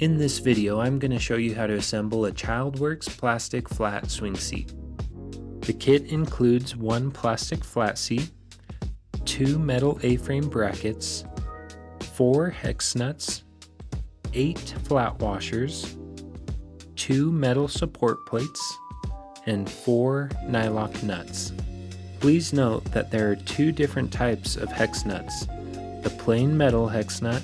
In this video, I'm going to show you how to assemble a ChildWorks plastic flat swing seat. The kit includes one plastic flat seat, two metal A-frame brackets, 4 hex nuts, 8 flat washers, 2 metal support plates, and 4 nylock nuts. Please note that there are 2 different types of hex nuts, the plain metal hex nut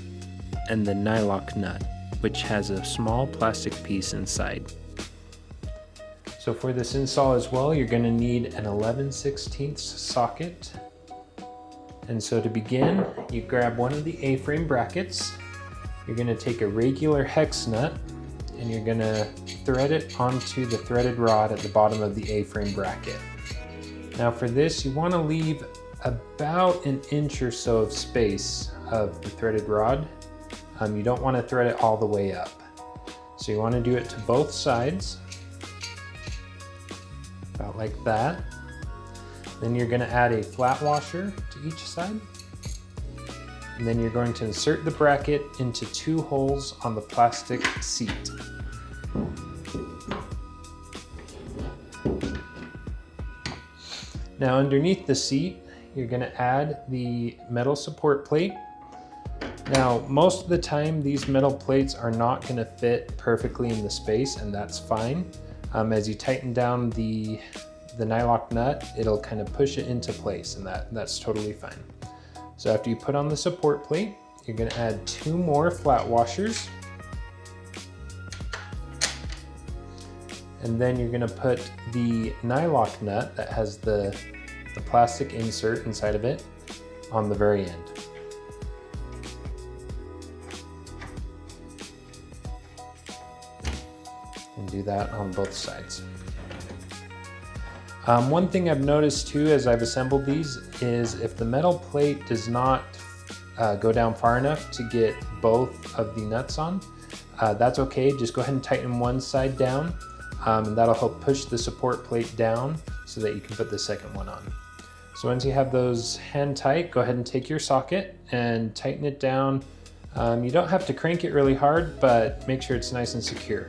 and the nylock nut, which has a small plastic piece inside. So for this install as well, you're going to need an 11/16 socket. And so to begin, you grab one of the A-frame brackets, you're going to take a regular hex nut, and you're going to thread it onto the threaded rod at the bottom of the A-frame bracket. Now for this, you want to leave about an inch or so of space of the threaded rod. You don't want to thread it all the way up. So you want to do it to both sides, about like that. Then you're going to add a flat washer to each side. And then you're going to insert the bracket into 2 holes on the plastic seat. Now underneath the seat, you're going to add the metal support plate. Now, most of the time, these metal plates are not going to fit perfectly in the space, and that's fine. As you tighten down the nylock nut, it'll kind of push it into place, and that's totally fine. So after you put on the support plate, you're going to add 2 more flat washers. And then you're going to put the nylock nut that has the plastic insert inside of it on the very end. And do that on both sides. One thing I've noticed too as I've assembled these is if the metal plate does not go down far enough to get both of the nuts on, that's okay. Just go ahead and tighten one side down, and that'll help push the support plate down so that you can put the second one on. So once you have those hand tight, go ahead and take your socket and tighten it down. You don't have to crank it really hard, but make sure it's nice and secure.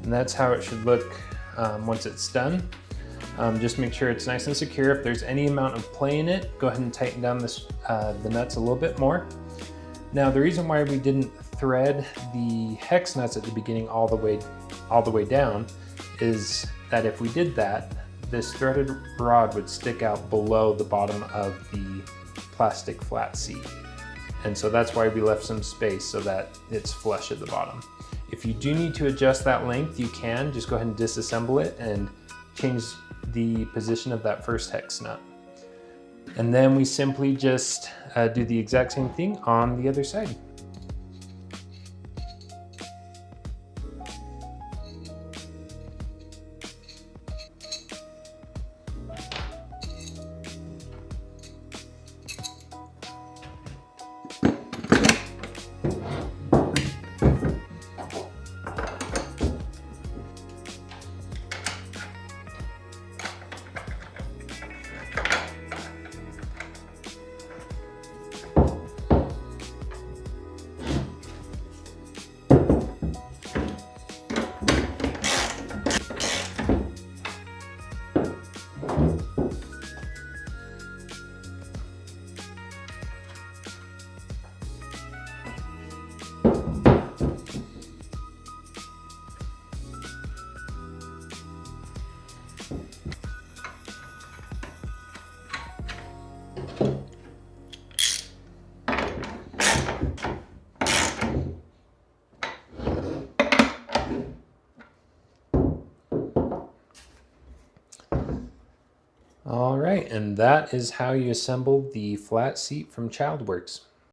And that's how it should look once it's done. Just make sure it's nice and secure. If there's any amount of play in it, go ahead and tighten down the nuts a little bit more. Now the reason why we didn't thread the hex nuts at the beginning all the way down is that if we did that, this threaded rod would stick out below the bottom of the plastic flat seat. And so that's why we left some space so that it's flush at the bottom. If you do need to adjust that length, you can. Just go ahead and disassemble it and change the position of that first hex nut. And then we simply just do the exact same thing on the other side. All right, and that is how you assemble the flat seat from ChildWorks.